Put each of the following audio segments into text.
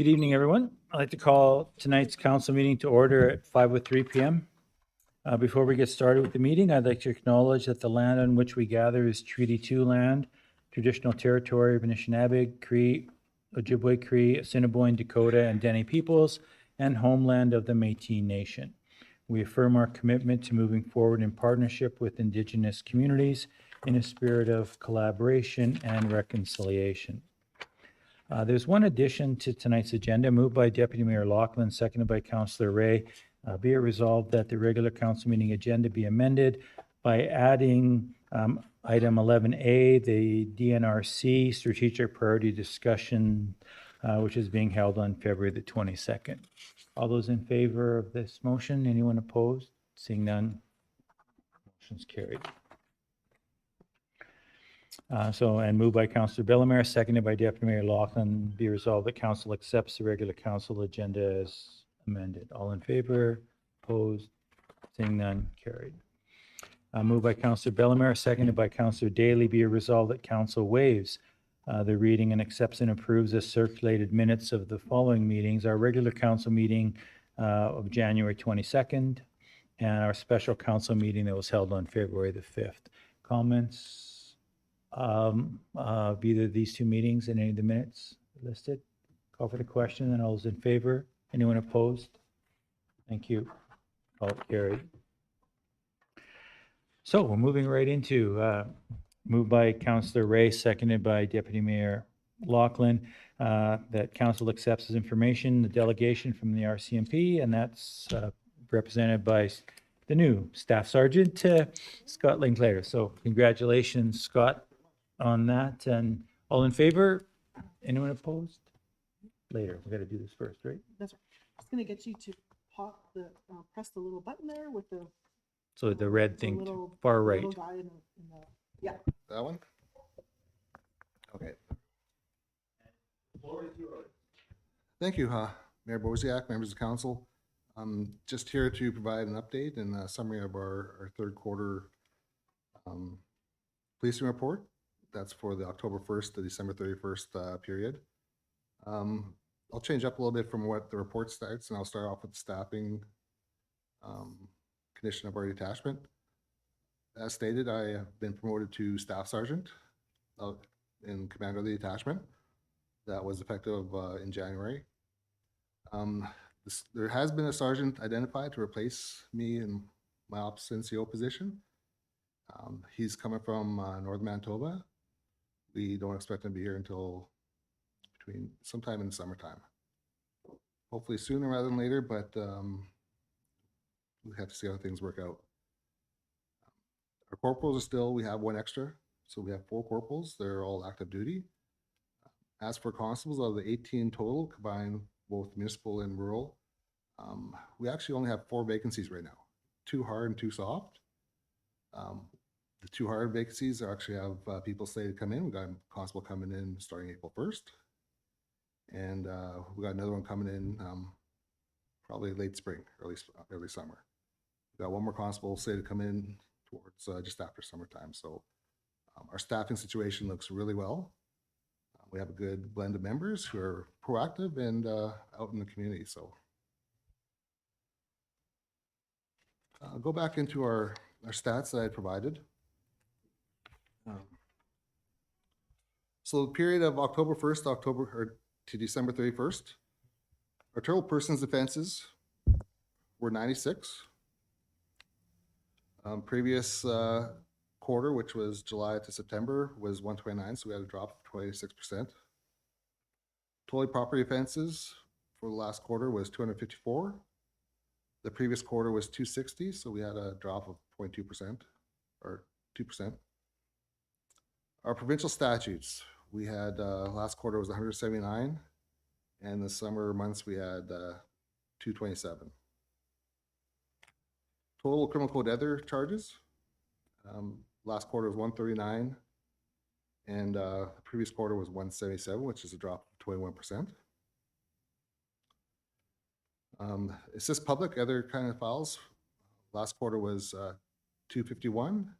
Good evening, everyone. I'd like to call tonight's council meeting to order at 5:03 PM. Before we get started with the meeting, I'd like to acknowledge that the land on which we gather is Treaty 2 land, traditional territory of Anishinaabe, Cree, Ojibwe Cree, Assiniboine, Dakota, and Dene peoples, and homeland of the Métis Nation. We affirm our commitment to moving forward in partnership with Indigenous communities in a spirit of collaboration and reconciliation. There's one addition to tonight's agenda, moved by Deputy Mayor Loughlin, seconded by Councillor Ray. Be it resolved that the regular council meeting agenda be amended by adding item 11A, the DNRC strategic priority discussion, which is being held on February the 22nd. All those in favor of this motion? Anyone opposed? Seeing none, motion's carried. And moved by Councillor Bellemare, seconded by Deputy Mayor Loughlin. Be resolved that council accepts the regular council agenda as amended. All in favor? Opposed? Seeing none, carried. Moved by Councillor Bellemare, seconded by Councillor Daly. Be resolved that council waives the reading and accepts and approves the circulated minutes of the following meetings: our regular council meeting of January 22nd and our special council meeting that was held on February the 5th. Comments of either of these two meetings and any of the minutes listed? Call for the question, and all those in favor? Anyone opposed? Thank you. All carried. So we're moving right into moved by Councillor Ray, seconded by Deputy Mayor Loughlin, that council accepts as information the delegation from the RCMP, and that's represented by the new Staff Sergeant Scott Linklater. So congratulations, Scott, on that. And all in favor? Anyone opposed? Later. We got to do this first, right? That's right. Just going to get you to press the little button there with the. So the red thing, little, far right. Little guy in the, yeah. That one? Okay. Thank you, Mayor Bosiak, members of council. I'm just here to provide an update and a summary of our third quarter policing report. That's for the October 1st to December 31st period. I'll change up a little bit from what the report starts, and I'll start off with the staffing condition of our detachment. As stated, I have been promoted to Staff Sergeant in commander of the detachment. That was effective in January. There has been a sergeant identified to replace me in my ops NCO position. He's coming from Northern Manitoba. We don't expect him to be here until between sometime in the summertime. Hopefully sooner rather than later, but we have to see how things work out. Our corporals are still, we have one extra, so we have 4 corporals. They're all active duty. As for constables, of the 18 total, combined both municipal and rural, we actually only have 4 vacancies right now, 2 hard and 2 soft. The 2 hard vacancies actually have people slated to come in. We got a constable coming in starting April 1st. And we got another one coming in probably late spring, early summer. We got one more constable slated to come in towards just after summertime. So our staffing situation looks really well. We have a good blend of members who are proactive and out in the community. So I'll go back into our stats that I provided. So the period of October 1st to December 31st, our total persons offenses were 96. Previous quarter, which was July to September, was 129, so we had a drop of 26%. Total property offenses for the last quarter was 254. The previous quarter was 260, so we had a drop of 0.2% or 2%. Our provincial statutes, we had last quarter was 179, and the summer months we had 227. Total criminal code other charges, last quarter was 139, and the previous quarter was 177, which is a drop of 21%. Assist public, other kind of files, last quarter was 251,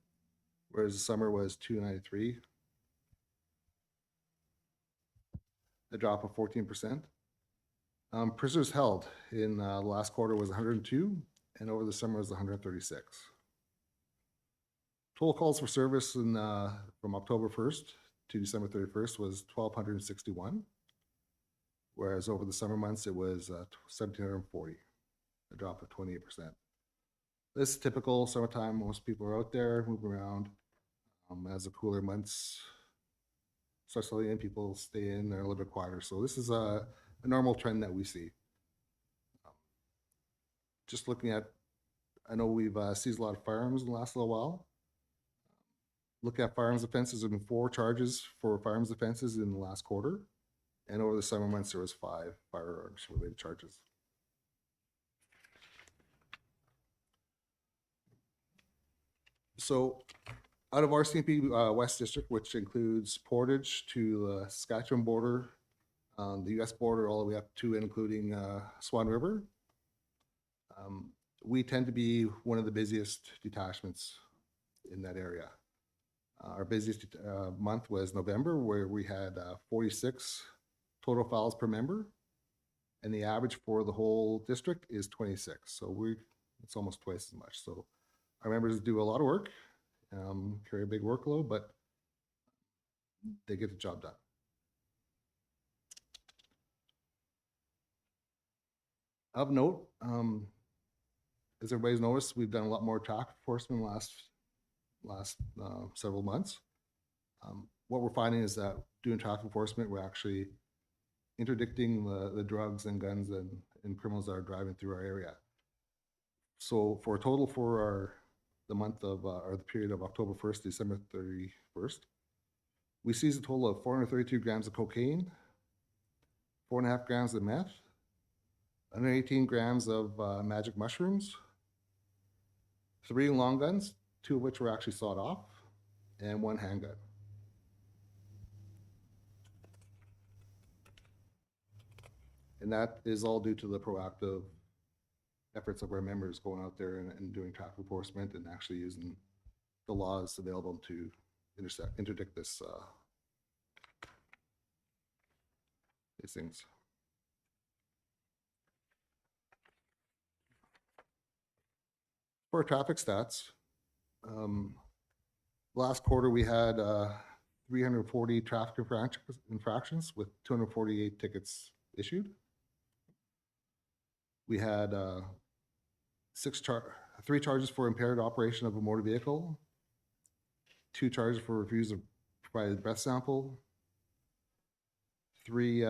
whereas the summer was 293. A drop of 14%. Prisoners held in the last quarter was 102, and over the summer was 136. Total calls for service in, from October 1st to December 31st was 1,261, whereas over the summer months it was 1,740, a drop of 28%. This is typical summertime. Most people are out there moving around. As the cooler months start slowing in, people stay in, they're a little bit quieter. So this is a normal trend that we see. Just looking at, I know we've seized a lot of firearms in the last little while. Looking at firearms offenses, there have been 4 charges for firearms offenses in the last quarter. And over the summer months, there was 5 firearms related charges. So out of RCMP West District, which includes Portage to the Saskatchewan border, the US border, all the way up to and including Swan River, we tend to be one of the busiest detachments in that area. Our busiest month was November, where we had 46 total files per member, and the average for the whole district is 26. So it's almost twice as much. So our members do a lot of work, carry a big workload, but they get the job done. Of note, as everybody's noticed, we've done a lot more traffic enforcement in the last several months. What we're finding is that doing traffic enforcement, we're actually interdicting the drugs and guns and criminals that are driving through our area. So for a total for the month of, or the period of October 1st to December 31st, we seized a total of 432 grams of cocaine, 4.5 grams of meth, 118 grams of magic mushrooms, 3 long guns, 2 of which were actually sawed off, and 1 handgun. And that is all due to the proactive efforts of our members going out there and doing traffic enforcement and actually using the laws available to interdict these things. For traffic stats, last quarter we had 340 traffic infractions with 248 tickets issued. We had 3 charges for impaired operation of a motor vehicle, 2 charges for refusal to provide a breath sample, 3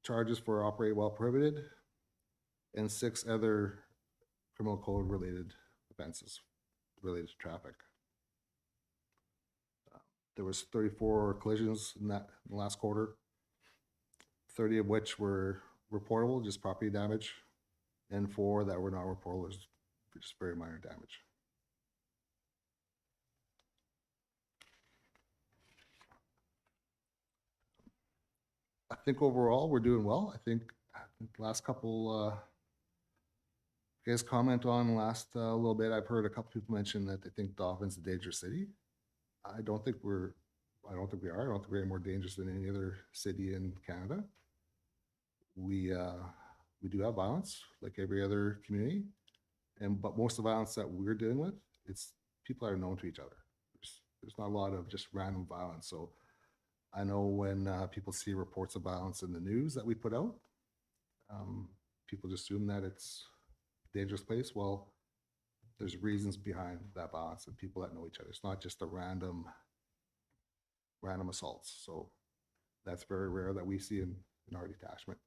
charges for operate while prohibited, and 6 other criminal code related offenses related to traffic. There was 34 collisions in the last quarter, 30 of which were reportable, just property damage, and 4 that were not reportable, just very minor damage. I think overall we're doing well. I think the last couple you guys comment on last little bit, I've heard a couple people mention that they think Dauphin's a dangerous city. I don't think we are. I don't think we're any more dangerous than any other city in Canada. We do have violence like every other community, but most of the violence that we're dealing with, it's people that are known to each other. There's not a lot of just random violence. So I know when people see reports of violence in the news that we put out, people just assume that it's a dangerous place. Well, there's reasons behind that violence and people that know each other. It's not just a random assaults. So that's very rare that we see in our detachment.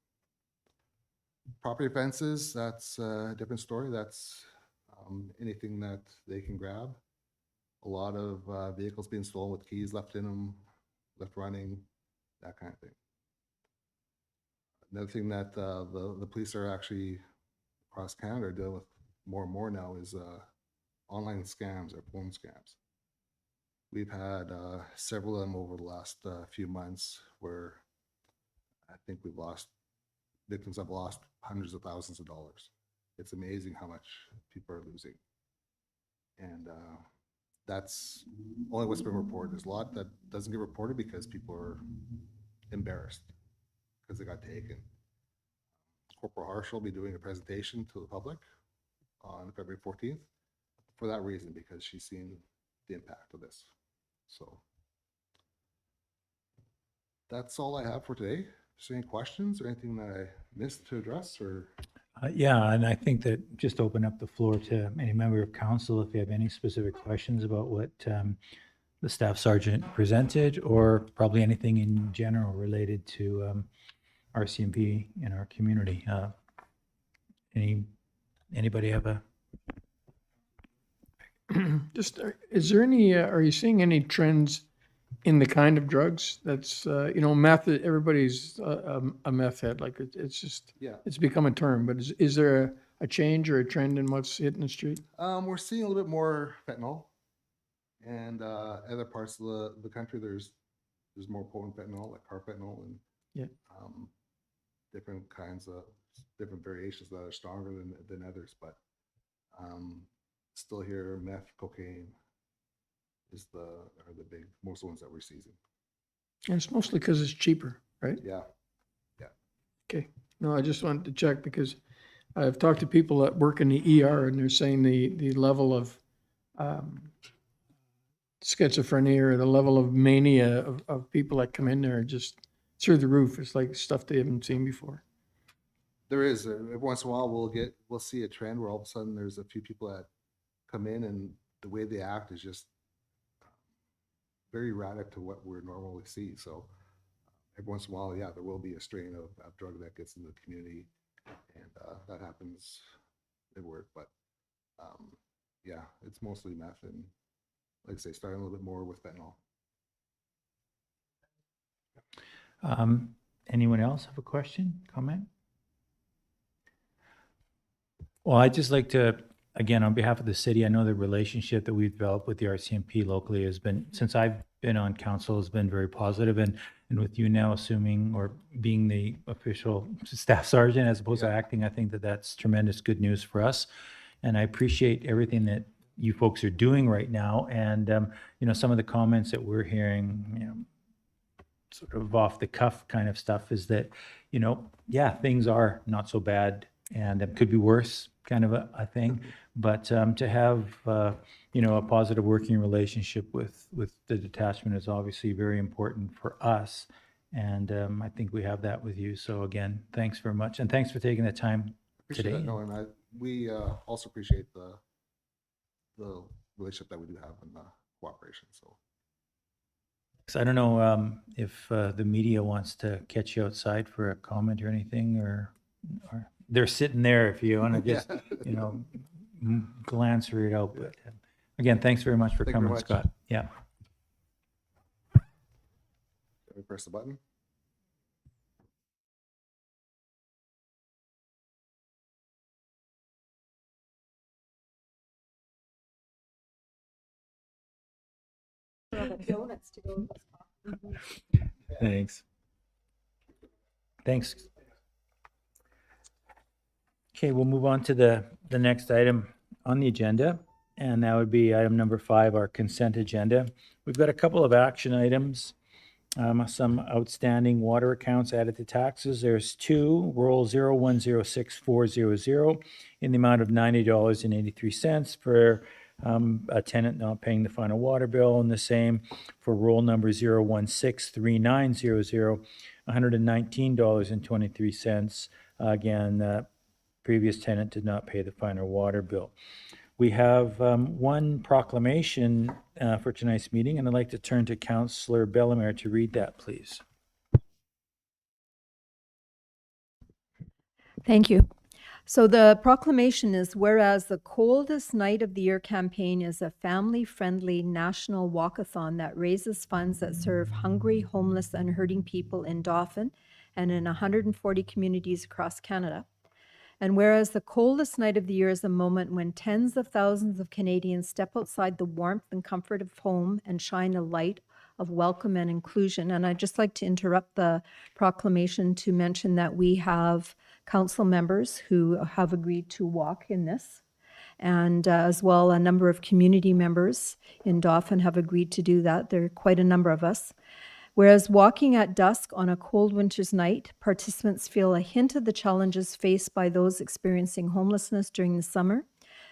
Property offenses, that's a different story. That's anything that they can grab. A lot of vehicles being stolen with keys left in them, left running, that kind of thing. Another thing that the police are actually across Canada are dealing with more and more now is online scams or phone scams. We've had several of them over the last few months where I think victims have lost hundreds of thousands of dollars. It's amazing how much people are losing. And that's only what's been reported. There's a lot that doesn't get reported because people are embarrassed because they got taken. Corporal Harsh will be doing a presentation to the public on February 14th for that reason, because she's seen the impact of this. So that's all I have for today. Is there any questions or anything that I missed to address, or? Yeah, and I think that just open up the floor to any member of council if you have any specific questions about what the staff sergeant presented, or probably anything in general related to RCMP in our community. Anybody have a? Just, is there any, are you seeing any trends in the kind of drugs that's, meth, everybody's a meth head, like it's just, Yeah. it's become a term, but is there a change or a trend in what's hitting the street? We're seeing a little bit more fentanyl, and other parts of the country, there's more potent fentanyl, like carfentanil, and Yeah. different kinds of different variations that are stronger than others. But still here, meth, cocaine are the big most ones that we're seizing. And it's mostly because it's cheaper, right? Yeah. Okay. No, I just wanted to check because I've talked to people that work in the ER and they're saying the level of schizophrenia or the level of mania of people that come in there are just through the roof. It's like stuff they haven't seen before. There is every once in a while we'll see a trend where all of a sudden there's a few people that come in and the way they act is just very erratic to what we normally see. So every once in a while, yeah, there will be a strain of drug that gets into the community, and that happens everywhere. But yeah, it's mostly meth, and like I say, starting a little bit more with fentanyl. Anyone else have a question, comment? Well, I'd just like to, again, on behalf of the city, I know the relationship that we've developed with the RCMP locally has been, since I've been on council, has been very positive. And with you now assuming or being the official staff sergeant as opposed to acting, I think that that's tremendous good news for us. And I appreciate everything that you folks are doing right now. And, some of the comments that we're hearing, sort of off the cuff kind of stuff is that, yeah, things are not so bad and it could be worse kind of a thing. But to have, a positive working relationship with the detachment is obviously very important for us. And I think we have that with you. So again, thanks very much. And thanks for taking the time Appreciate today. that, no, and we also appreciate the relationship that we do have in the cooperation. So. So I don't know if the media wants to catch you outside for a comment or anything, or they're sitting there if you want to just, glance right out. But again, thanks very much for Thank you very coming, much. Scott. Yeah. Let me press the button. Donuts to go. Thanks. Thanks. Okay, we'll move on to the next item on the agenda, and that would be item number 5, our consent agenda. We've got a couple of action items, some outstanding water accounts added to taxes. There's 2, roll 0106-400 in the amount of $90.83 for a tenant not paying the final water bill, and the same for roll number 016-3900, $119.23. Again, previous tenant did not pay the final water bill. We have one proclamation for tonight's meeting, and I'd like to turn to Councillor Bellemare to read that, please. Thank you. So the proclamation is, whereas the Coldest Night of the Year campaign is a family-friendly national walkathon that raises funds that serve hungry, homeless, and hurting people in Dauphin and in 140 communities across Canada. And whereas the coldest night of the year is a moment when tens of thousands of Canadians step outside the warmth and comfort of home and shine a light of welcome and inclusion. And I'd just like to interrupt the proclamation to mention that we have council members who have agreed to walk in this. And as well, a number of community members in Dauphin have agreed to do that. There are quite a number of us. Whereas walking at dusk on a cold winter's night, participants feel a hint of the challenges faced by those experiencing homelessness during the summer.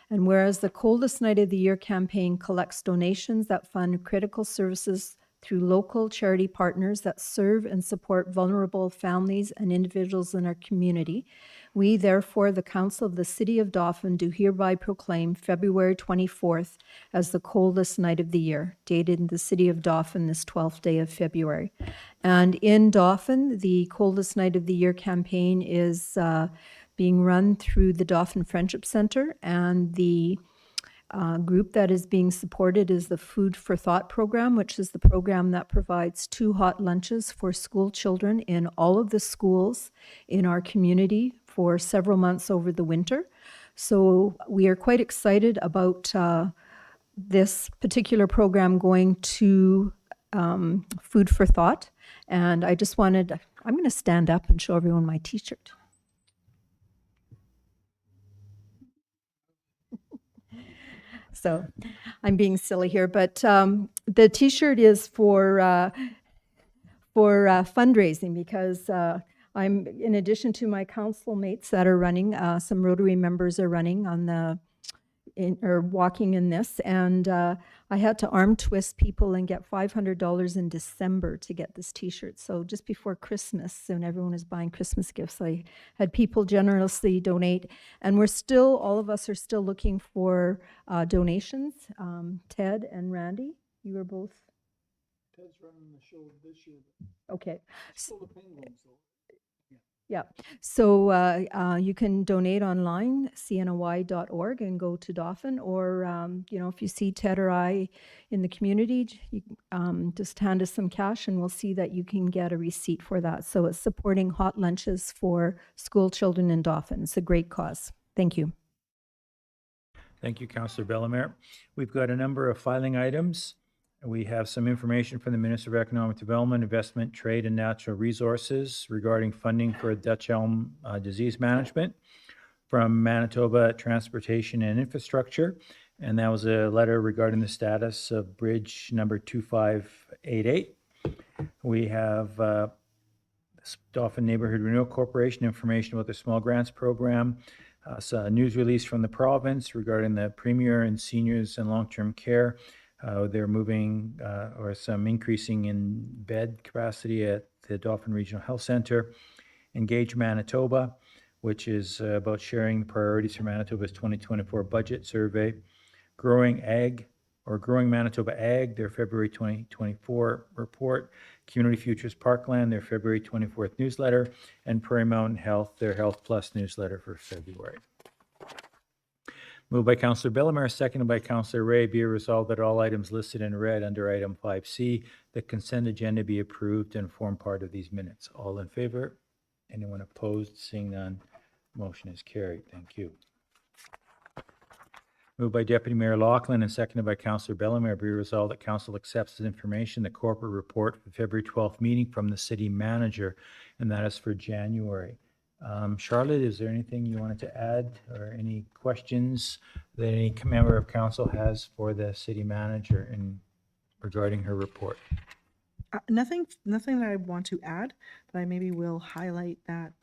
And whereas the Coldest Night of the Year campaign collects donations that fund critical services through local charity partners that serve and support vulnerable families and individuals in our community, we, therefore, the Council of the City of Dauphin, do hereby proclaim February 24th as the coldest night of the year, dated in the City of Dauphin this 12th day of February. And in Dauphin, the Coldest Night of the Year campaign is being run through the Dauphin Friendship Center, and the group that is being supported is the Food for Thought program, which is the program that provides 2 hot lunches for school children in all of the schools in our community for several months over the winter. So we are quite excited about this particular program going to Food for Thought. And I just wanted, I'm going to stand up and show everyone my t-shirt. So I'm being silly here, but the T-shirt is for fundraising, because I'm, in addition to my council mates that are running, some Rotary members are running on the or walking in this, and I had to arm twist people and get $500 in December to get this T-shirt. So just before Christmas, when everyone is buying Christmas gifts, I had people generously donate, and we're still, all of us are still looking for donations. Ted and Randy, you were both. Ted's running the show this year. Okay. Still the Penguins, though. Yeah, so you can donate online, cnoy.org, and go to Dauphin, or, you know, if you see Ted or I in the community, you, just hand us some cash and we'll see that you can get a receipt for that. So it's supporting hot lunches for school children in Dauphin. It's a great cause. Thank you. Thank you, Councillor Bellemare. We've got a number of filing items. We have some information from the Minister of Economic Development, Investment, Trade, and Natural Resources regarding funding for Dutch elm disease management, from Manitoba Transportation and Infrastructure, and that was a letter regarding the status of bridge number 2588. We have Dauphin Neighborhood Renewal Corporation information about the small grants program, a news release from the province regarding the Premier and Seniors and Long-Term Care. They're moving or some increasing in bed capacity at the Dauphin Regional Health Center. Engage Manitoba, which is about sharing the priorities for Manitoba's 2024 budget survey. Growing Manitoba Ag, their February 2024 report. Community Futures Parkland, their February 24th newsletter. And Prairie Mountain Health, their Health Plus newsletter for February. Moved by Councillor Bellemare, seconded by Councillor Ray. Be it resolved that all items listed in red under item 5C, the consent agenda, be approved and form part of these minutes. All in favor? Anyone opposed? Seeing none, motion is carried. Thank you. Moved by Deputy Mayor Laughlin and seconded by Councillor Bellemare. Be resolved that Council accepts as information the corporate report for the February 12th meeting from the City Manager, and that is for January. Charlotte, is there anything you wanted to add or any questions that any member of council has for the City Manager in regarding her report? Nothing that I want to add, but I maybe will highlight that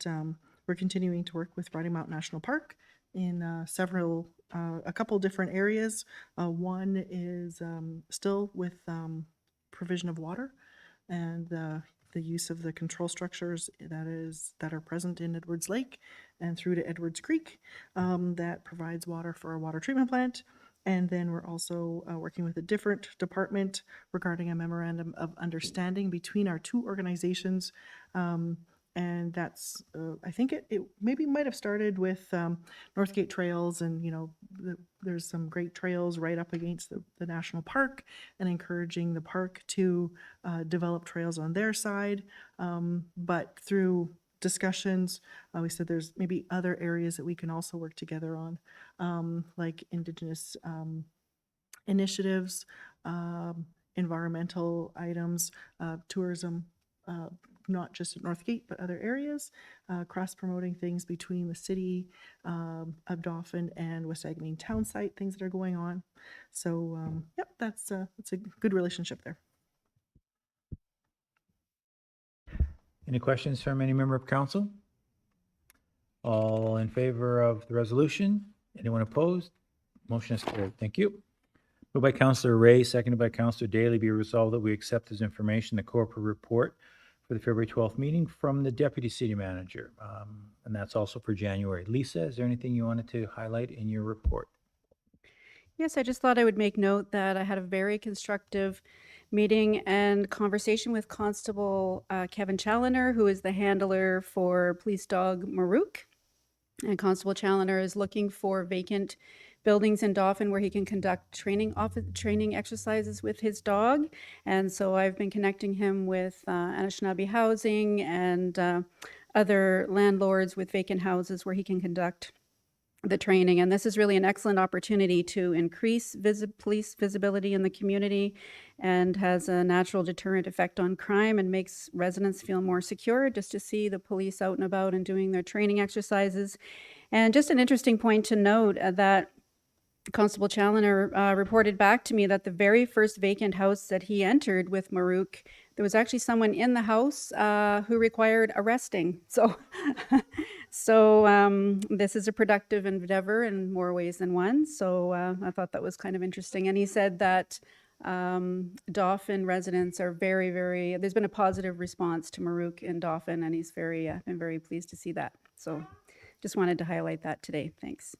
we're continuing to work with Rocky Mountain National Park in a couple different areas. One is still with provision of water and the use of the control structures that are present in Edwards Lake and through to Edwards Creek that provides water for our water treatment plant. And then we're also working with a different department regarding a memorandum of understanding between our two organizations. And that's, I think it maybe might have started with Northgate Trails, and, you know, there's some great trails right up against the national park, and encouraging the park to develop trails on their side. But through discussions, we said there's maybe other areas that we can also work together on, like Indigenous initiatives, environmental items, tourism, not just at Northgate, but other areas, cross-promoting things between the city of Dauphin and West Saguenay town site, things that are going on. So, yep, that's a good relationship there. Any questions from any member of council? All in favor of the resolution? Anyone opposed? Motion is carried. Thank you. Moved by Councillor Ray, seconded by Councillor Daly, be resolved that we accept as information the corporate report for the February 12th meeting from the Deputy City Manager. And that's also for January. Lisa, is there anything you wanted to highlight in your report? Yes, I just thought I would make note that I had a very constructive meeting and conversation with Constable Kevin Challoner, who is the handler for police dog Maruk. And Constable Challoner is looking for vacant buildings in Dauphin where he can conduct training exercises with his dog. And so I've been connecting him with Anishinaabe Housing and other landlords with vacant houses where he can conduct the training. And this is really an excellent opportunity to increase police visibility in the community and has a natural deterrent effect on crime and makes residents feel more secure just to see the police out and about and doing their training exercises. And just an interesting point to note that Constable Challoner reported back to me that the very first vacant house that he entered with Maruk, there was actually someone in the house who required arresting. So, this is a productive endeavor in more ways than one. So I thought that was kind of interesting. And he said that Dauphin residents are very, there's been a positive response to Maruk in Dauphin, and he's been very pleased to see that. So just wanted to highlight that today. Thanks.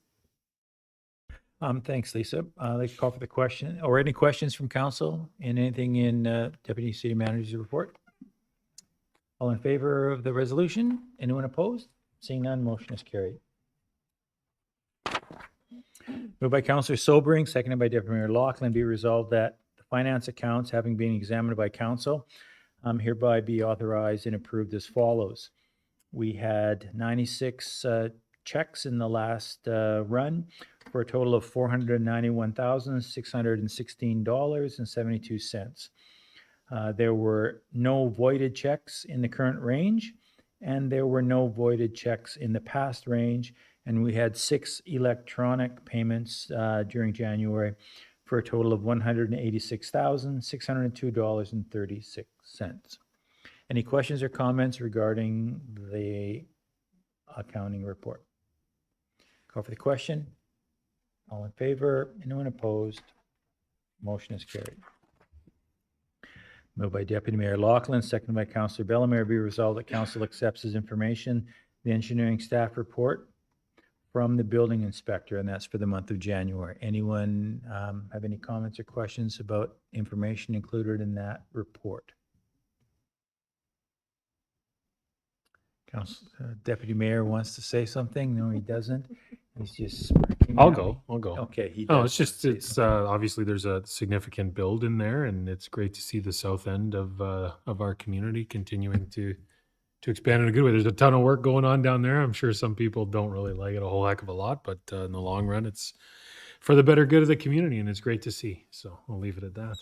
Thanks, Lisa. I'd like to call for the question, or any questions from council in anything in Deputy City Manager's report? All in favor of the resolution? Anyone opposed? Seeing none, motion is carried. Moved by Councillor Sobering, seconded by Deputy Mayor Loughlin, be resolved that the finance accounts, having been examined by council, hereby be authorized and approved as follows. We had 96 checks in the last run for a total of $491,616.72. There were no voided checks in the current range, and there were no voided checks in the past range, and we had 6 electronic payments during January for a total of $186,602.36. Any questions or comments regarding the accounting report? Call for the question. All in favor? Anyone opposed? Motion is carried. Moved by Deputy Mayor Loughlin, seconded by Councillor Bellemare, be resolved that council accepts as information the engineering staff report from the building inspector, and that's for the month of January. Anyone have any comments or questions about information included in that report? Deputy Mayor wants to say something. No, he doesn't. He's just smirking I'll at go. me. I'll go. Okay, he Oh, does it's just want to say something. obviously there's a significant build in there, and it's great to see the south end of our community continuing to expand in a good way. There's a ton of work going on down there. I'm sure some people don't really like it a whole heck of a lot, but in the long run, it's for the better good of the community, and it's great to see. So I'll leave it at that.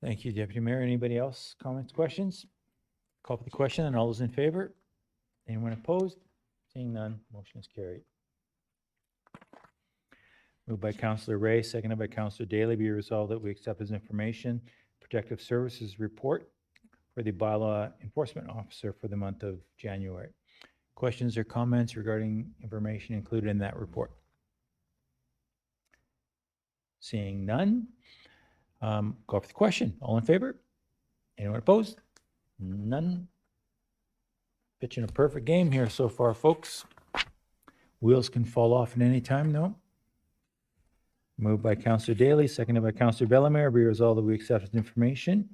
Thank you, Deputy Mayor. Anybody else? Comments, questions? Call for the question, and all those in favor? Anyone opposed? Seeing none, motion is carried. Moved by Councillor Ray, seconded by Councillor Daly, be resolved that we accept as information Protective Services report for the bylaw enforcement officer for the month of January. Questions or comments regarding information included in that report? Seeing none, call for the question. All in favor? Anyone opposed? None. Pitching a perfect game here so far, folks. Wheels can fall off at any time, though. Moved by Councillor Daly, seconded by Councillor Bellemare. Be resolved that we accept as information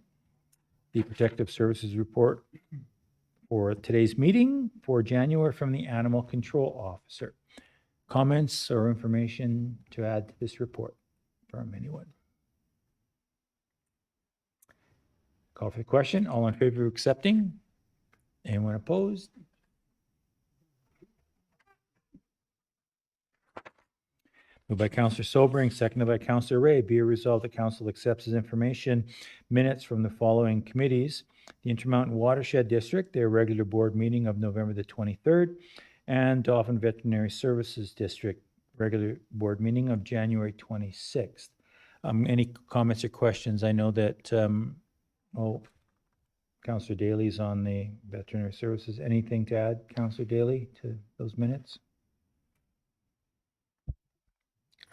the Protective Services report for today's meeting for January from the Animal Control Officer. Comments or information to add to this report from anyone? Call for the question. All in favor of accepting? Anyone opposed? Moved by Councillor Sobering, seconded by Councillor Ray. Be it resolved that council accepts as information minutes from the following committees: the Intermountain Watershed District, their regular board meeting of November the 23rd, and Dauphin Veterinary Services District, regular board meeting of January 26th. Any comments or questions? I know that, Counselor Daly's on the Veterinary Services. Anything to add, Counselor Daly, to those minutes?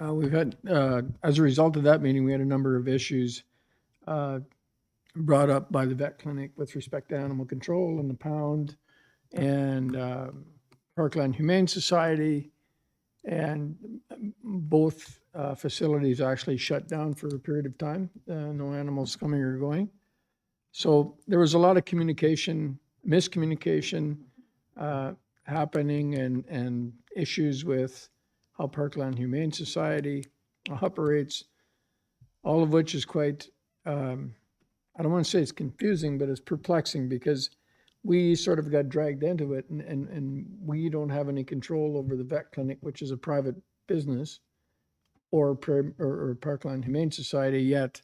We've had, as a result of that meeting, we had a number of issues brought up by the vet clinic with respect to animal control and the pound and Parkland Humane Society. And both facilities actually shut down for a period of time, no animals coming or going. So there was a lot of miscommunication happening and issues with how Parkland Humane Society operates, all of which is quite, I don't want to say it's confusing, but it's perplexing because we sort of got dragged into it and we don't have any control over the vet clinic, which is a private business, or Parkland Humane Society yet,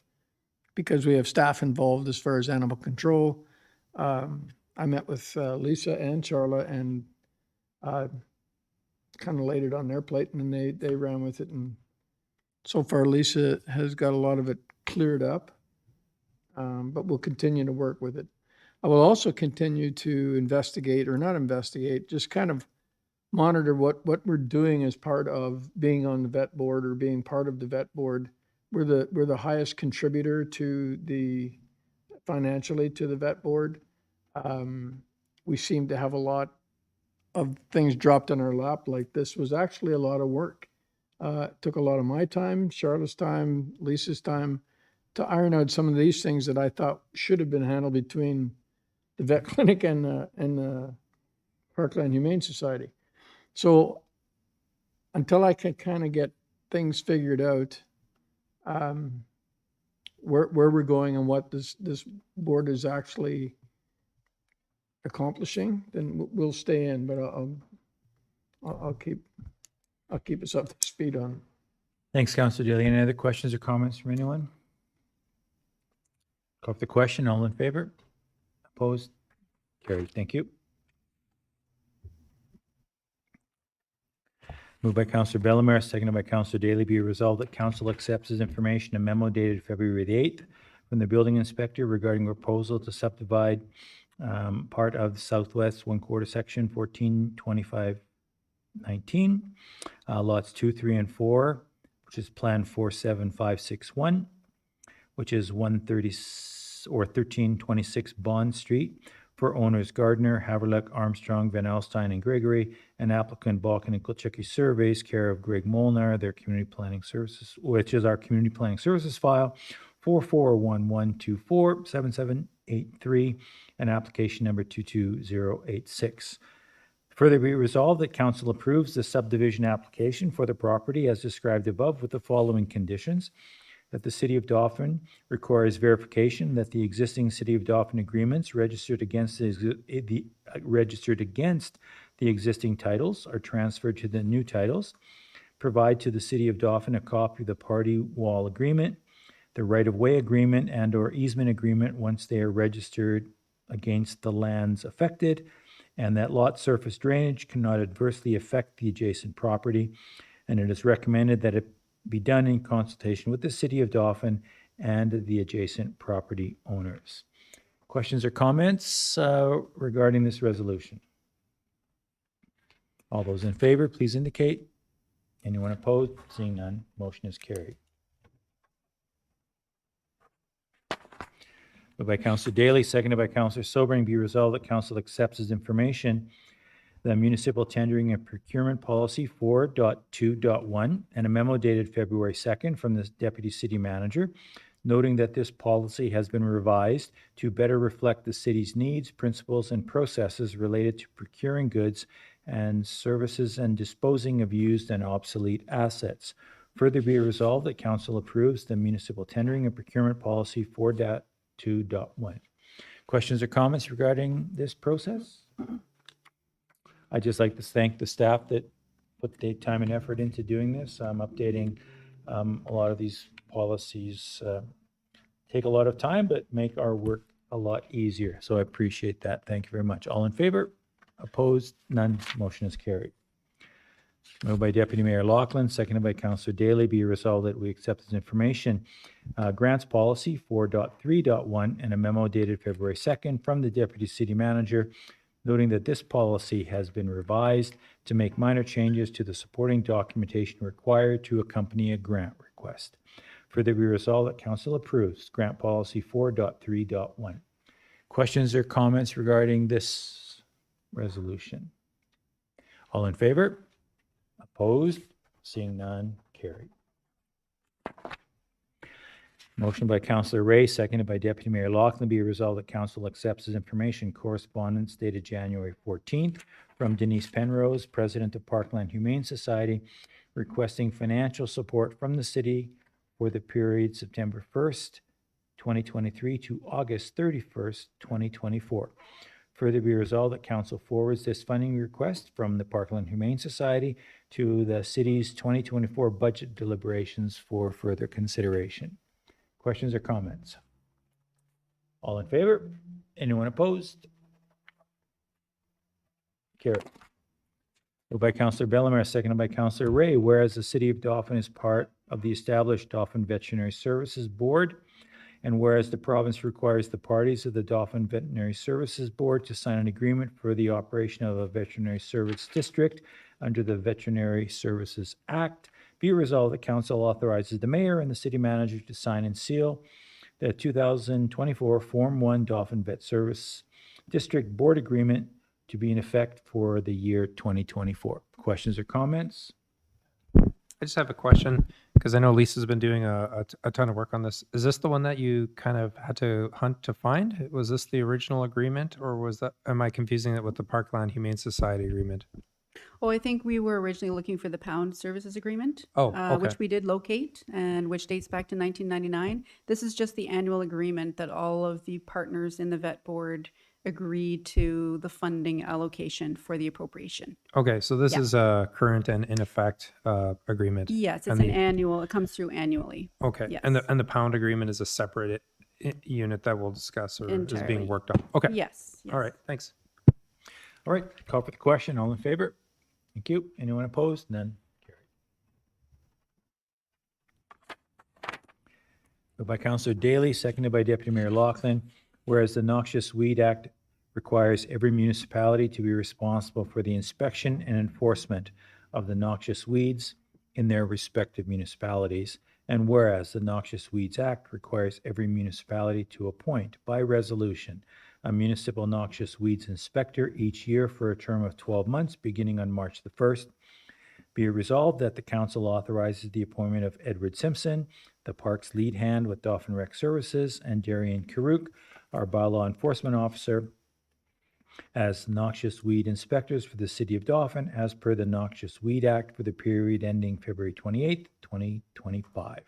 because we have staff involved as far as animal control. I met with Lisa and Charla and kind of laid it on their plate, and then they ran with it. And so far, Lisa has got a lot of it cleared up, but we'll continue to work with it. I will also continue to investigate, or not investigate, just kind of monitor what we're doing as part of being on the vet board or being part of the vet board. We're the highest contributor to financially to the vet board. We seem to have a lot of things dropped in our lap. Like, this was actually a lot of work. It took a lot of my time, Charlotte's time, Lisa's time to iron out some of these things that I thought should have been handled between the vet clinic and the Parkland Humane Society. So until I can kind of get things figured out, where we're going and what this board is actually accomplishing, then we'll stay in. But I'll keep us up to speed on. Thanks, Counselor Daly. Any other questions or comments from anyone? Call for the question. All in favor? Opposed? Carried. Thank you. Moved by Counselor Bellemare, seconded by Counselor Daly. Be resolved that Council accepts as information a memo dated February the 8th from the building inspector regarding proposal to subdivide part of the southwest one-quarter section 142519, lots 2, 3, and 4, which is Plan 47561, which is 130 or 1326 Bond Street, for owners Gardner, Haverluck, Armstrong, Van Alstyne, and Gregory, and applicant Balkan and Kulchicki Surveys, care of Greg Molnar, their community planning services, which is our community planning services file, 4411247783, and application number 22086. Further be resolved that Council approves the subdivision application for the property as described above with the following conditions: that the City of Dauphin requires verification that the existing City of Dauphin agreements registered against the existing titles are transferred to the new titles. Provide to the City of Dauphin a copy of the party wall agreement, the right-of-way agreement and/or easement agreement once they are registered against the lands affected, and that lot surface drainage cannot adversely affect the adjacent property. And it is recommended that it be done in consultation with the City of Dauphin and the adjacent property owners. Questions or comments regarding this resolution? All those in favor, please indicate. Anyone opposed? Seeing none, motion is carried. Moved by Councillor Daly, seconded by Councillor Sobering. Be resolved that Council accepts as information the municipal tendering and procurement policy 4.2.1 and a memo dated February 2nd from the Deputy City Manager, noting that this policy has been revised to better reflect the city's needs, principles, and processes related to procuring goods and services and disposing of used and obsolete assets. Further be resolved that Council approves the municipal tendering and procurement policy 4.2.1. Questions or comments regarding this process? I'd just like to thank the staff that put the time and effort into doing this. Updating a lot of these policies take a lot of time, but make our work a lot easier. So I appreciate that. Thank you very much. All in favor? Opposed? None. Motion is carried. Moved by Deputy Mayor Loughlin, seconded by Councillor Daly. Be resolved that we accept this information. Grants Policy 4.3.1 and a memo dated February 2nd from the Deputy City Manager noting that this policy has been revised to make minor changes to the supporting documentation required to accompany a grant request. Further be resolved that Council approves Grant Policy 4.3.1. Questions or comments regarding this resolution? All in favor? Opposed? Seeing none, carried. Motion by Councillor Ray, seconded by Deputy Mayor Loughlin. Be resolved that Council accepts as information correspondence dated January 14th from Denise Penrose, President of Parkland Humane Society, requesting financial support from the city for the period September 1st, 2023 to August 31st, 2024. Further be resolved that Council forwards this funding request from the Parkland Humane Society to the city's 2024 budget deliberations for further consideration. Questions or comments? All in favor? Anyone opposed? Carried. Moved by Councillor Bellemare, seconded by Councillor Ray. Whereas the City of Dauphin is part of the established Dauphin Veterinary Services Board, and whereas the province requires the parties of the Dauphin Veterinary Services Board to sign an agreement for the operation of a veterinary service district under the Veterinary Services Act, be resolved that Council authorizes the Mayor and the City Manager to sign and seal the 2024 Form 1 Dauphin Vet Service District Board Agreement to be in effect for the year 2024. Questions or comments? I just have a question because I know Lisa's been doing a ton of work on this. Is this the one that you kind of had to hunt to find? Was this the original agreement, or was that, am I confusing it with the Parkland Humane Society agreement? Oh, I think we were originally looking for the Pound Services Agreement. Oh, okay. Which we did locate and which dates back to 1999. This is just the annual agreement that all of the partners in the vet board agreed to the funding allocation for the appropriation. Okay, so this Yeah. is a current and in effect agreement. Yes, it's And an the- annual, it comes through annually. Okay, Yes. and the Pound agreement is a separate unit that we'll discuss or is Entirely. being worked on. Okay, Yes. all right, thanks. All right, call for the question. All in favor? Thank you. Anyone opposed? None. Carried. Moved by Councillor Daly, seconded by Deputy Mayor Loughlin. Whereas the Noxious Weed Act requires every municipality to be responsible for the inspection and enforcement of the noxious weeds in their respective municipalities. And whereas the Noxious Weeds Act requires every municipality to appoint by resolution a municipal noxious weeds inspector each year for a term of 12 months beginning on March the 1st. Be it resolved that the council authorizes the appointment of Edward Simpson, the park's lead hand with Dauphin Rec Services, and Darian Karuk, our bylaw enforcement officer, as noxious weed inspectors for the city of Dauphin as per the Noxious Weed Act for the period ending February 28th, 2025.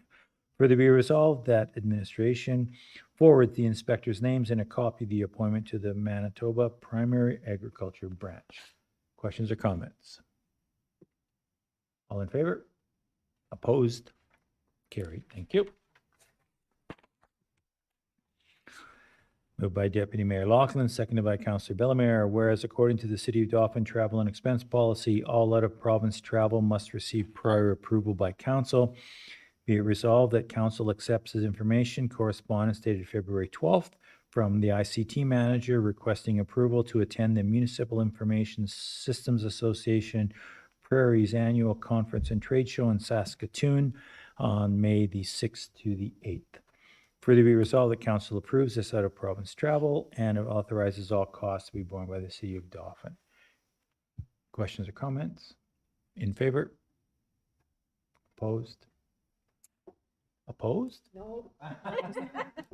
Further be resolved that administration forward the inspectors' names and a copy of the appointment to the Manitoba Primary Agriculture Branch. Questions or comments? All in favor? Opposed? Carried. Thank you. Moved by Deputy Mayor Loughlin, seconded by Councillor Bellemare. Whereas according to the City of Dauphin travel and expense policy, all out-of-province travel must receive prior approval by council. Be it resolved that council accepts as information correspondence dated February 12th from the ICT manager requesting approval to attend the Municipal Information Systems Association Prairie's annual conference and trade show in Saskatoon on May the 6th to the 8th. Further be resolved that council approves this out-of-province travel and it authorizes all costs to be borne by the City of Dauphin. Questions or comments? In favor? Opposed? Opposed? No.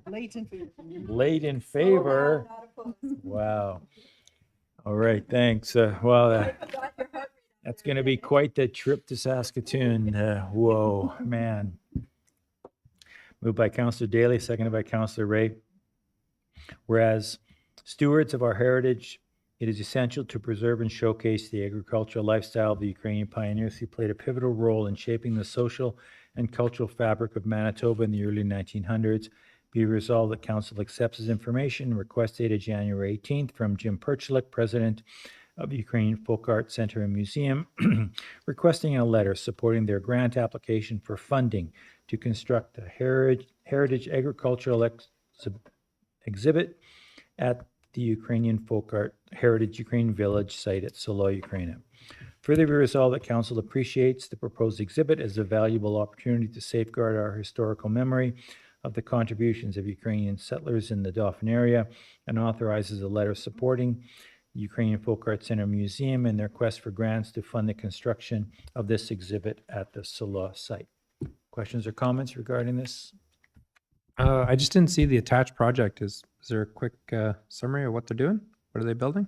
Late in favor. Late in favor. Wow. All right, thanks. That's going to be quite the trip to Saskatoon. Whoa, man. Moved by Councillor Daly, seconded by Councillor Ray. Whereas stewards of our heritage, it is essential to preserve and showcase the agricultural lifestyle of the Ukrainian pioneers who played a pivotal role in shaping the social and cultural fabric of Manitoba in the early 1900s. Be resolved that council accepts as information request dated January 18th from Jim Perchlik, President of the Ukrainian Folk Art Center and Museum, requesting a letter supporting their grant application for funding to construct a heritage agricultural exhibit at the Ukrainian Folk Art Heritage Ukraine Village site at Solo, Ukraine. Further be resolved that Council appreciates the proposed exhibit as a valuable opportunity to safeguard our historical memory of the contributions of Ukrainian settlers in the Dauphin area, and authorizes a letter supporting the Ukrainian Folk Art Center Museum in their quest for grants to fund the construction of this exhibit at the Solo site. Questions or comments regarding this? I just didn't see the attached project. Is there a quick summary of what they're doing? What are they building?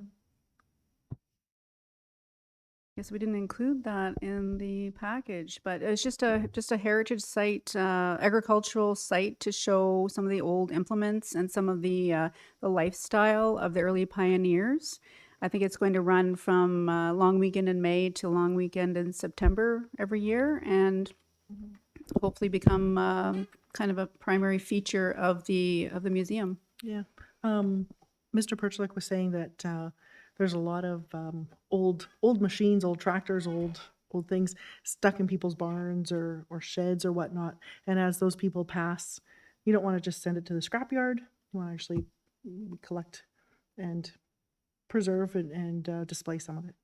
Yes, we didn't include that in the package, but it's just a heritage site, agricultural site to show some of the old implements and some of the lifestyle of the early pioneers. I think it's going to run from long weekend in May to long weekend in September every year, and hopefully become kind of a primary feature of the museum. Yeah. Mr. Perchlik was saying that there's a lot of old machines, old tractors, old things stuck in people's barns or sheds or whatnot. And as those people pass, you don't want to just send it to the scrapyard. You want to actually collect and preserve and display some of it.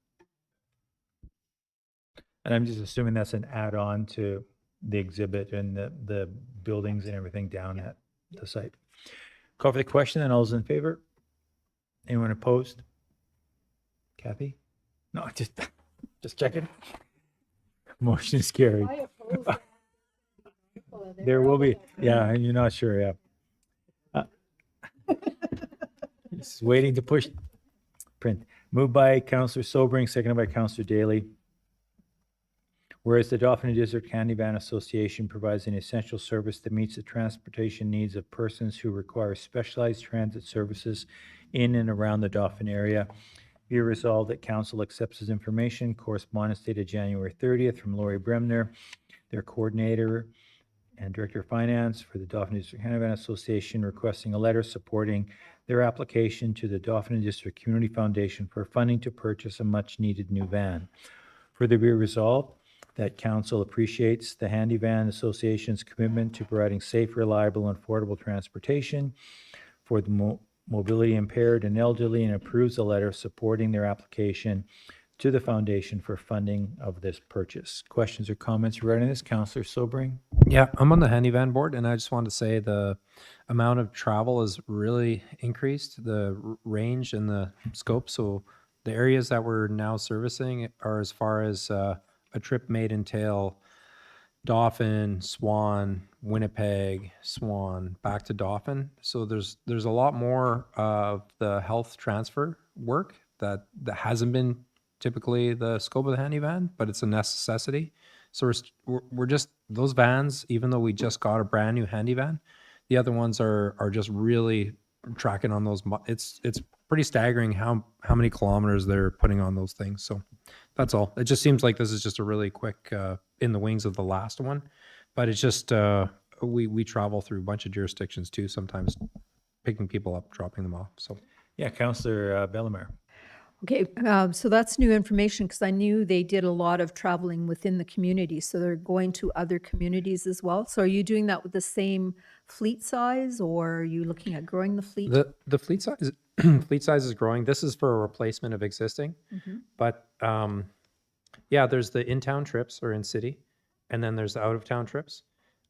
And I'm just assuming that's an add-on to the exhibit and the buildings and everything down at the site. Call for the question, and all those in favor? Anyone opposed? Kathy? No, just checking. Motion is carried. There will be, yeah, you're not sure, yeah. Just waiting to push print. Moved by Councillor Sobering, seconded by Councillor Daly. Whereas the Dauphin District Handy Van Association provides an essential service that meets the transportation needs of persons who require specialized transit services in and around the Dauphin area, be resolved that Council accepts this information, correspondence dated January 30th from Lori Bremner, their coordinator and Director of Finance for the Dauphin District Handy Van Association, requesting a letter supporting their application to the Dauphin District Community Foundation for funding to purchase a much-needed new van. Further be resolved that Council appreciates the Handy Van Association's commitment to providing safe, reliable, and affordable transportation for the mobility impaired and elderly, and approves a letter supporting their application to the foundation for funding of this purchase. Questions or comments regarding this? Councillor Sobering? Yeah, I'm on the handy van board, and I just wanted to say the amount of travel has really increased, the range and the scope. So the areas that we're now servicing are as far as a trip may entail Dauphin, Swan, Winnipeg, Swan, back to Dauphin. So there's a lot more of the health transfer work that hasn't been typically the scope of the handy van, but it's a necessity. So we're just, those vans, even though we just got a brand new handy van, the other ones are just really tracking on those. It's pretty staggering how many kilometers they're putting on those things. So that's all. It just seems like this is just a really quick in the wings of the last one, but it's just we travel through a bunch of jurisdictions too, sometimes picking people up, dropping them off. So Yeah, Councillor Bellemare. Okay, so that's new information because I knew they did a lot of traveling within the community. So they're going to other communities as well. So are you doing that with the same fleet size, or are you looking at growing the fleet? the fleet size fleet size is growing. This is for a replacement of existing, but yeah, there's the in-town trips or in-city, and then there's the out-of-town trips,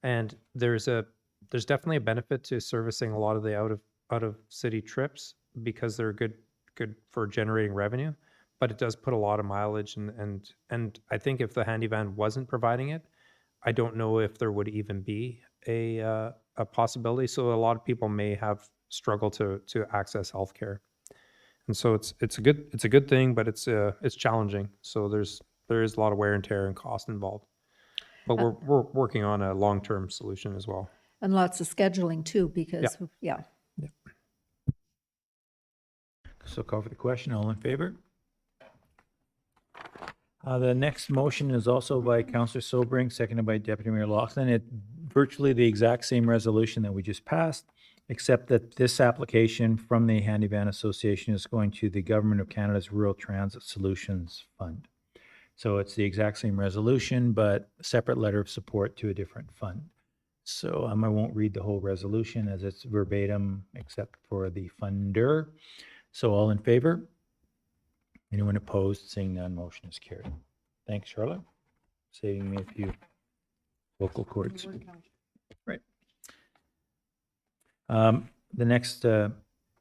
and there's definitely a benefit to servicing a lot of the out-of-city trips because they're good for generating revenue, but it does put a lot of mileage, and I think if the handy van wasn't providing it, I don't know if there would even be a possibility. So a lot of people may have struggled to access healthcare, and so it's a good thing, but it's challenging. So there is a lot of wear and tear and cost involved, but we're working on a long-term solution as well. And lots of scheduling too, because, yeah. So call for the question. All in favor? The next motion is also by Councillor Sobering, seconded by Deputy Mayor Laughlin. It's virtually the exact same resolution that we just passed. except that this application from the Handy Van Association is going to the Government of Canada's Rural Transit Solutions Fund. So it's the exact same resolution, but a separate letter of support to a different fund. So I won't read the whole resolution as it's verbatim, except for the funder. So all in favor? Anyone opposed? Seeing none, motion is carried. Thanks, Charlotte. Saving me a few vocal cords. Right. The next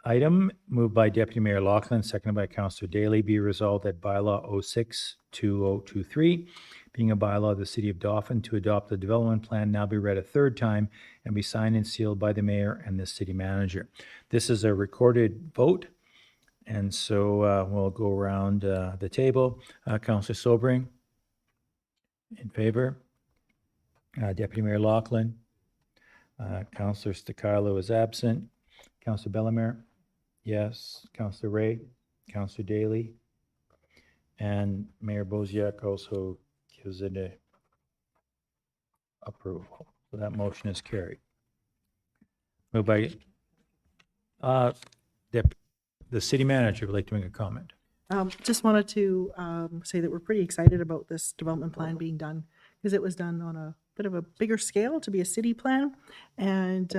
item, moved by Deputy Mayor Loughlin, seconded by Councillor Daly, be resolved that bylaw 06-2023, being a bylaw of the City of Dauphin to adopt the development plan, now be read a third time and be signed and sealed by the mayor and the city manager. This is a recorded vote, and so we'll go around the table. Councillor Sobring, in favor. Deputy Mayor Loughlin. Councillor Stakilo is absent. Councillor Bellemare? Yes. Councillor Ray? Councillor Daly? And Mayor Boziak also gives it a approval. So that motion is carried. Moved by the city manager would like to make a comment. Just wanted to say that we're pretty excited about this development plan being done, because it was done on a bit of a bigger scale to be a city plan. And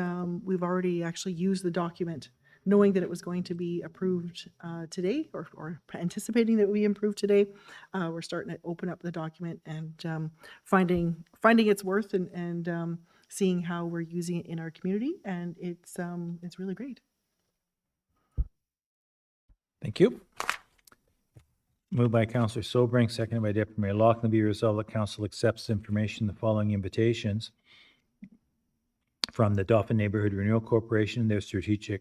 we've already actually used the document, knowing that it was going to be approved today, or anticipating that it would be approved today. We're starting to open up the document and finding its worth and seeing how we're using it in our community. And it's really great. Thank you. Moved by Councillor Sobring, seconded by Deputy Mayor Loughlin, be resolved that Council accepts information, the following invitations from the Dauphin Neighborhood Renewal Corporation, their strategic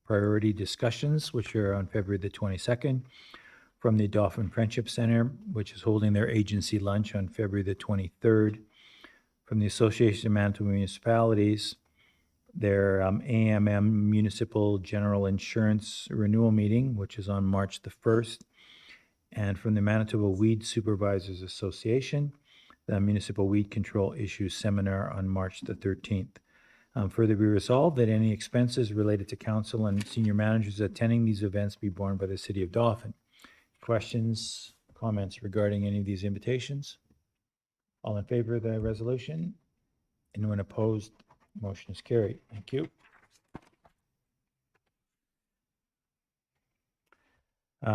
priority discussions, which are on February the 22nd, from the Dauphin Friendship Center, which is holding their agency lunch on February the 23rd, from the Association of Manitoba Municipalities, their AMM Municipal General Insurance Renewal Meeting, which is on March the 1st, and from the Manitoba Weed Supervisors Association, the Municipal Weed Control Issues Seminar on March the 13th. Further be resolved that any expenses related to council and senior managers attending these events be borne by the City of Dauphin. Questions, comments regarding any of these invitations? All in favor of the resolution? Anyone opposed? Motion is carried. Thank you.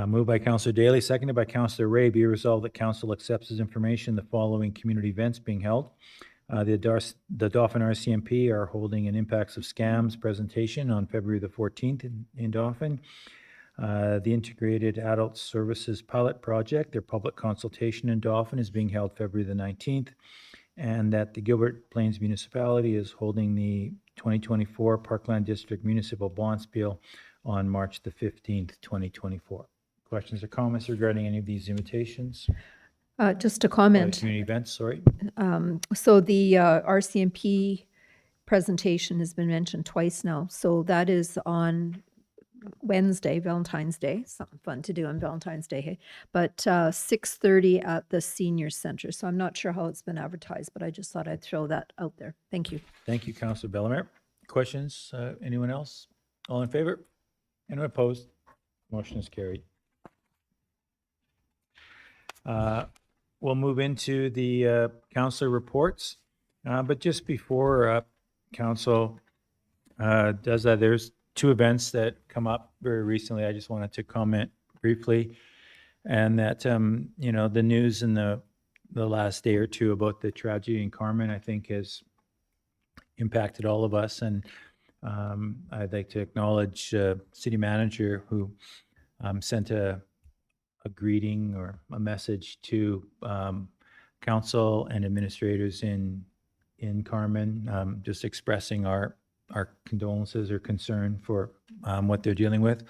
Moved by Councillor Daly, seconded by Councillor Ray, be resolved that Council accepts as information the following community events being held. The Dauphin RCMP are holding an Impacts of Scams presentation on February the 14th in Dauphin. The Integrated Adult Services Pilot Project, their public consultation in Dauphin, is being held February the 19th. And that the Gilbert Plains Municipality is holding the 2024 Parkland District Municipal Bond Spiel on March the 15th, 2024. Questions or comments regarding any of these invitations? Just a comment. Community events, sorry. So the RCMP presentation has been mentioned twice now. So that is on Wednesday, Valentine's Day. Something fun to do on Valentine's Day, hey? But 6:30 at the Senior Center. So I'm not sure how it's been advertised, but I just thought I'd throw that out there. Thank you. Thank you, Councillor Bellemare. Questions? Anyone else? All in favor? Anyone opposed? Motion is carried. We'll move into the councillor reports. But just before council does that, there's two events that come up very recently. I just wanted to comment briefly. And that, you know, the news in the last day or two about the tragedy in Carmen, I think has impacted all of us. And I'd like to acknowledge city manager who sent a greeting or a message to council and administrators in Carmen, just expressing our condolences or concern for what they're dealing with.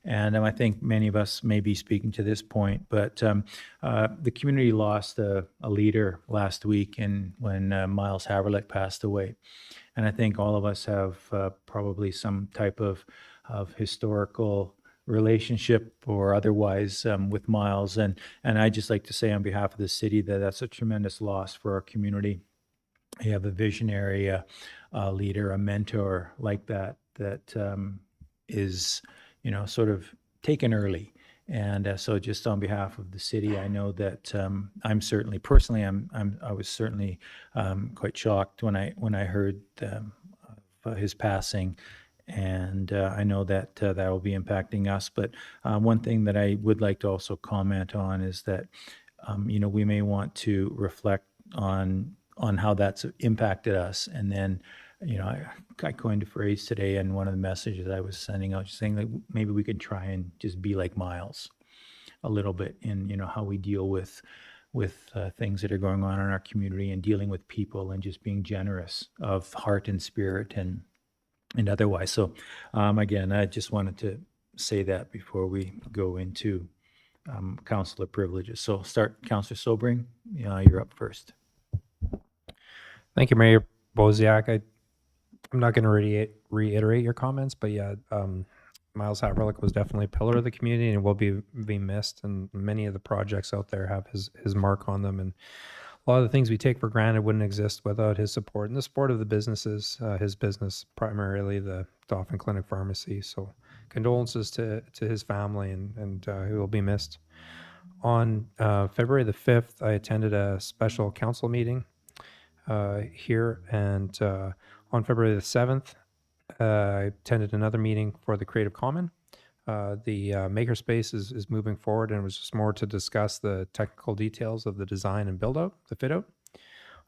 And I think many of us may be speaking to this point, but the community lost a leader last week when Miles Haverlick passed away. And I think all of us have probably some type of historical relationship or otherwise with Miles. And I'd just like to say on behalf of the city that that's a tremendous loss for our community. You have a visionary leader, a mentor like that that is, sort of taken early. And so just on behalf of the city, I know that I'm certainly, personally, I was certainly quite shocked when I heard of his passing. And I know that that will be impacting us. But one thing that I would like to also comment on is that, we may want to reflect on how that's impacted us. And then, I coined a phrase today in one of the messages I was sending out, just saying that maybe we could try and just be like Miles a little bit in, how we deal with things that are going on in our community and dealing with people and just being generous of heart and spirit and otherwise. So again, I just wanted to say that before we go into councillor privileges. So start, Councillor Sobring, you're up first. Thank you, Mayor Boziak. I'm not going to reiterate your comments, but yeah, Miles Haverlick was definitely a pillar of the community and will be missed. And many of the projects out there have his mark on them. And a lot of the things we take for granted wouldn't exist without his support and the support of the businesses, his business, primarily the Dauphin Clinic Pharmacy. So condolences to his family and he will be missed. On February the 5th, I attended a special council meeting here, and on February the 7th, I attended another meeting for the Creative Common. The makerspace is moving forward, and it was just more to discuss the technical details of the design and build out, the fit out.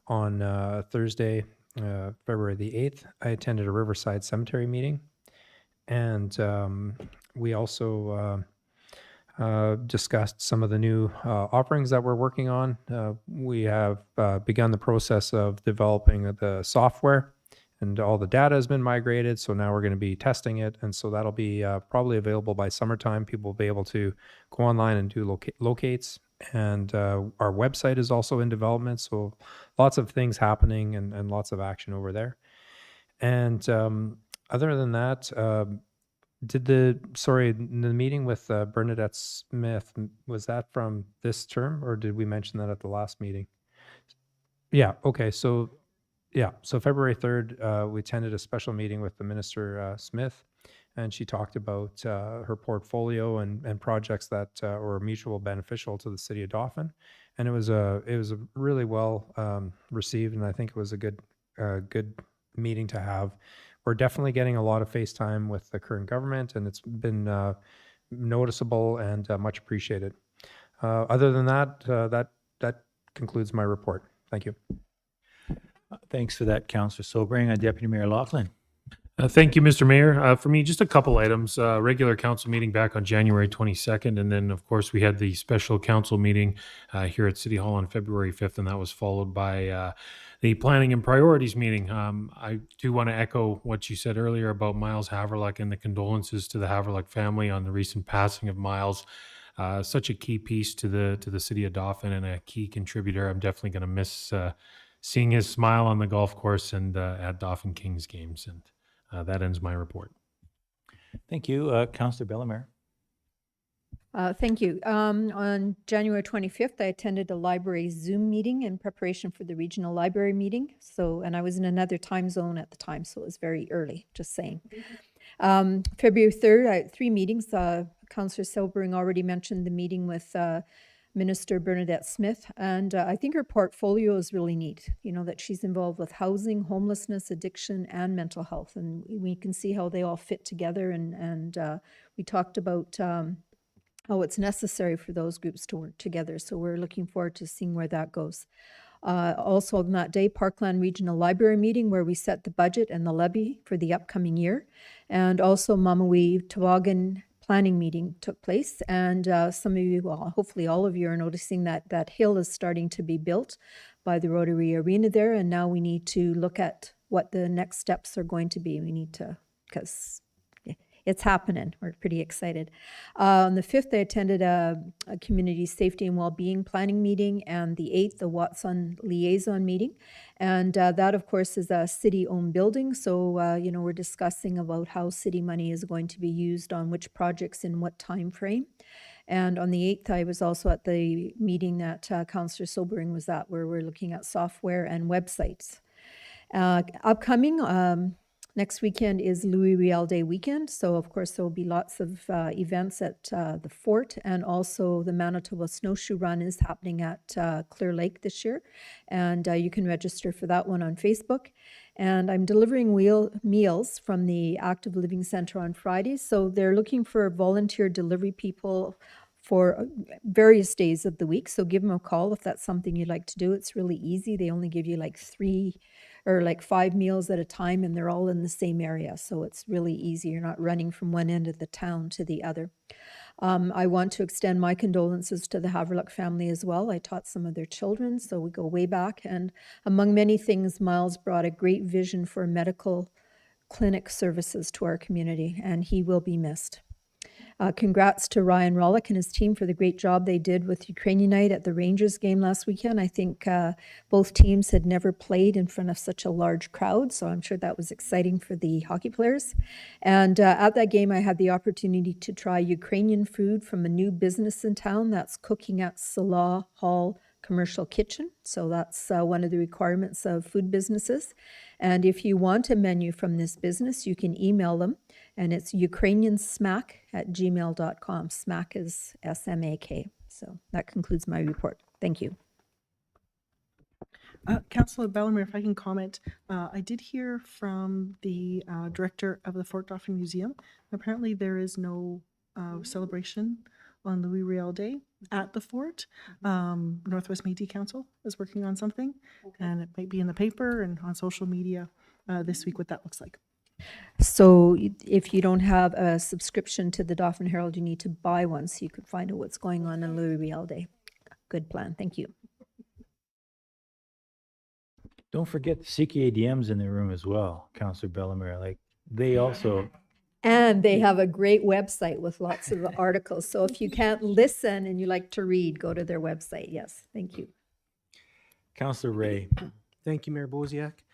On Thursday, February the 8th, I attended a Riverside Cemetery meeting, and we also discussed some of the new offerings that we're working on. We have begun the process of developing the software, and all the data has been migrated. So now we're going to be testing it. And so that'll be probably available by summertime. People will be able to go online and do locates. And our website is also in development. So lots of things happening and lots of action over there. And other than that, the meeting with Bernadette Smith, was that from this term, or did we mention that at the last meeting? Yeah. Okay. So February 3rd, we attended a special meeting with the Minister Smith, and she talked about her portfolio and projects that were mutual beneficial to the city of Dauphin. And it was a really well received, and I think it was a good meeting to have. We're definitely getting a lot of FaceTime with the current government, and it's been noticeable and much appreciated. Other than that, that concludes my report. Thank you. Thanks for that, Councillor Sobring. Deputy Mayor Laughlin. Thank you, Mr. Mayor. For me, just a couple items. Regular council meeting back on January 22nd. And then, of course, we had the special council meeting here at City Hall on February 5th. And that was followed by the planning and priorities meeting. I do want to echo what you said earlier about Miles Haverlick and the condolences to the Haverlick family on the recent passing of Miles. Such a key piece to the city of Dauphin and a key contributor. I'm definitely going to miss seeing his smile on the golf course and at Dauphin Kings games. And that ends my report. Thank you. Councillor Bellemare. Thank you. On January 25th, I attended a library Zoom meeting in preparation for the regional library meeting. And I was in another time zone at the time, so it was very early, just saying. February 3rd, I had 3 meetings. Councillor Sobering already mentioned the meeting with Minister Bernadette Smith, and I think her portfolio is really neat, that she's involved with housing, homelessness, addiction, and mental health, and we can see how they all fit together, and we talked about how it's necessary for those groups to work together, so we're looking forward to seeing where that goes. Also on that day, Parkland Regional Library meeting where we set the budget and the levy for the upcoming year, and also Mamawi Toboggan planning meeting took place, and some of you, well, hopefully all of you are noticing that hill is starting to be built by the Rotary Arena there, and now we need to look at what the next steps are going to be. We need to, because it's happening. We're pretty excited. On the 5th, I attended a community safety and well-being planning meeting, and the 8th, the Watson liaison meeting. And that, of course, is a city-owned building. So, we're discussing about how city money is going to be used on which projects in what time frame. And on the 8th, I was also at the meeting that Councillor Sobering was at, where we're looking at software and websites. Upcoming, Next weekend is Louis Riel Day weekend, so of course there will be lots of events at the fort, and also the Manitoba Snowshoe Run is happening at Clear Lake this year, and you can register for that one on Facebook. And I'm delivering meals from the Active Living Center on Fridays, so they're looking for volunteer delivery people for various days of the week. So give them a call if that's something you'd like to do. It's really easy. They only give you like 3 or like 5 meals at a time, and they're all in the same area. So it's really easy. You're not running from one end of the town to the other. I want to extend my condolences to the Haverluck family as well. I taught some of their children, so we go way back. And among many things, Miles brought a great vision for medical clinic services to our community, and he will be missed. Congrats to Ryan Rollick and his team for the great job they did with Ukrainian Night at the Rangers game last weekend. I think both teams had never played in front of such a large crowd, so I'm sure that was exciting for the hockey players. And at that game, I had the opportunity to try Ukrainian food from a new business in town that's cooking at Salah Hall Commercial Kitchen. So that's one of the requirements of food businesses. And if you want a menu from this business, you can email them, and it's ukrainiansmack@gmail.com. Smack is SMAK. So that concludes my report. Thank you. Councillor Bellemere, if I can comment, I did hear from the director of the Fort Dauphin Museum. Apparently there is no celebration on Louis Riel Day at the fort. Northwest Métis Council is working on something, and it might be in the paper and on social media this week what that looks like. So if you don't have a subscription to the Dauphin Herald, you need to buy one so you could find out what's going on Louis Riel Day. Good plan. Thank you. Don't forget the CKADM's in the room as well, Councillor Bellemere. Like, they also, And they have a great website with lots of articles. So if you can't listen and you like to read, go to their website. Yes, thank you. Councillor Ray. Thank you, Mayor Boziak.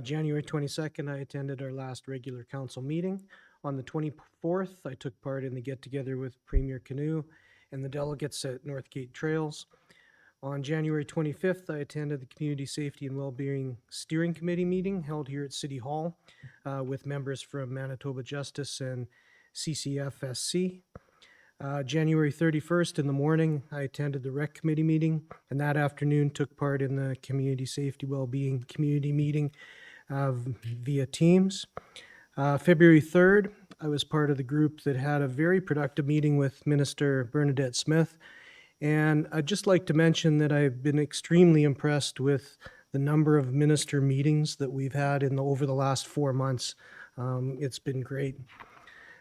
January 22nd, I attended our last regular council meeting. On the 24th, I took part in the get-together with Premier Canoe and the delegates at Northgate Trails. On January 25th, I attended the Community Safety and Wellbeing Steering Committee meeting held here at City Hall with members from Manitoba Justice and CCFSC. January 31st in the morning, I attended the Rec Committee meeting, and that afternoon took part in the Community Safety Wellbeing Community meeting via Teams. February 3rd, I was part of the group that had a very productive meeting with Minister Bernadette Smith. And I'd just like to mention that I've been extremely impressed with the number of minister meetings that we've had over the last 4 months. It's been great.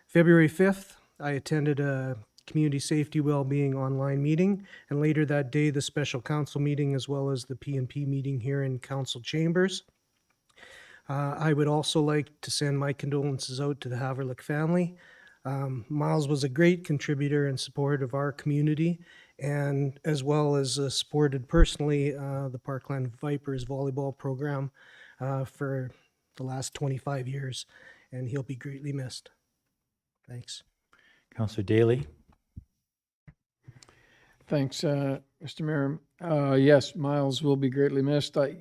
February 5th, I attended a Community Safety Wellbeing online meeting, and later that day, the special council meeting, as well as the P&P meeting here in council chambers. I would also like to send my condolences out to the Haverluck family. Miles was a great contributor and support of our community, and as well as supported personally the Parkland Vipers volleyball program for the last 25 years, and he'll be greatly missed. Thanks. Councillor Daly. Thanks, Mr. Mayor. Yes, Miles will be greatly missed. I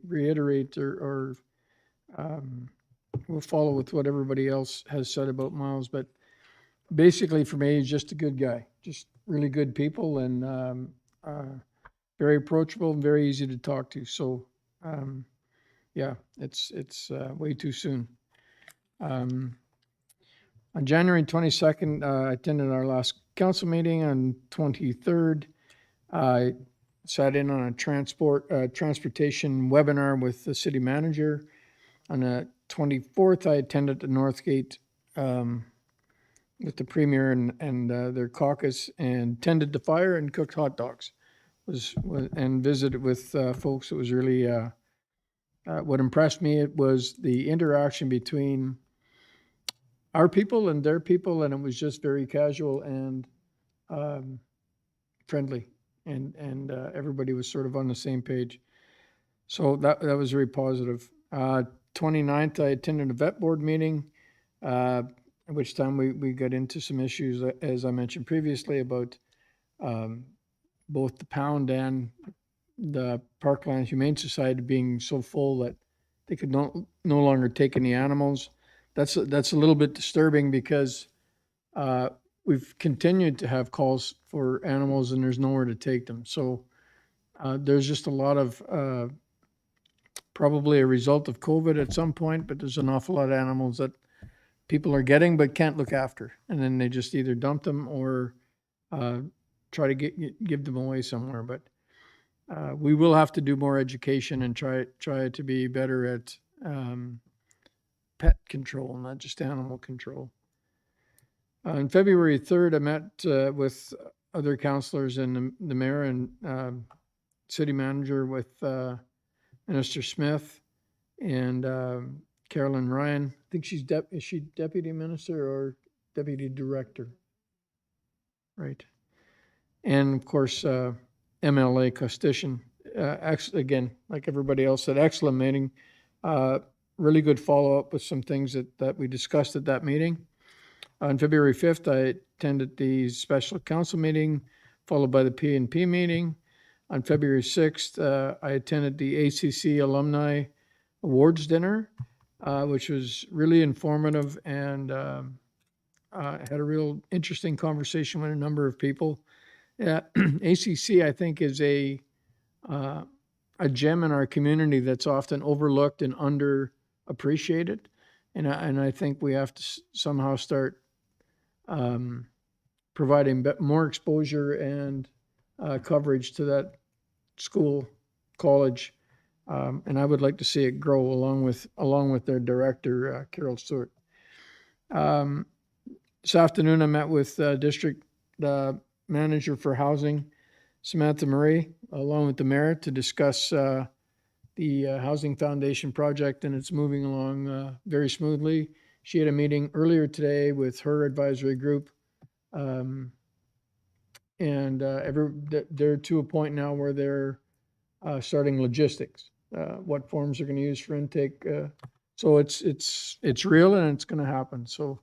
reiterate or we'll follow with what everybody else has said about Miles, but basically for me, he's just a good guy, just really good people, and very approachable and very easy to talk to. So, yeah, it's way too soon. On January 22nd, I attended our last council meeting. On 23rd, I sat in on a transportation webinar with the city manager. On the 24th, I attended the Northgate with the premier and their caucus, and tended the fire and cooked hot dogs. And visited with folks. It was really what impressed me. It was the interaction between our people and their people, and it was just very casual and friendly, and everybody was sort of on the same page. So that was very positive. 29th, I attended a vet board meeting, at which time we got into some issues, as I mentioned previously, about both the pound and the Parkland Humane Society being so full that they could no longer take any animals. That's a little bit disturbing because we've continued to have calls for animals and there's nowhere to take them. So there's just a lot of probably a result of COVID at some point, but there's an awful lot of animals that people are getting but can't look after, and then they just either dump them or try to give them away somewhere. But we will have to do more education and try to be better at pet control, not just animal control. On February 3rd, I met with other councillors and the mayor and city manager with Minister Smith and Carolyn Ryan. I think is she deputy minister or deputy director? Right. And of course, MLA Costician. Again, like everybody else said, excellent meeting. Really good follow-up with some things that we discussed at that meeting. On February 5th, I attended the special council meeting, followed by the P&P meeting. On February 6th, I attended the ACC Alumni Awards Dinner, which was really informative and had a real interesting conversation with a number of people. ACC, I think, is a gem in our community that's often overlooked and underappreciated. And I think we have to somehow start providing more exposure and coverage to that school, college, and I would like to see it grow along with their director, Carol Stewart. This afternoon, I met with district manager for housing, Samantha Murray, along with the mayor, to discuss the Housing Foundation project, and it's moving along very smoothly. She had a meeting earlier today with her advisory group, and they're to a point now where they're starting logistics, what forms they're going to use for intake. So it's real and it's going to happen. So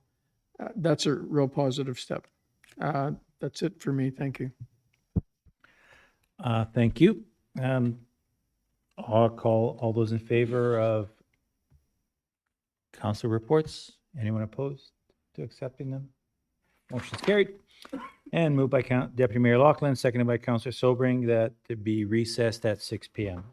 that's a real positive step. That's it for me. Thank you. Thank you. I'll call all those in favor of council reports. Anyone opposed to accepting them? Motion's carried. And moved by Deputy Mayor Loughlin, seconded by Councillor Sobring, that to be recessed at 6 p.m.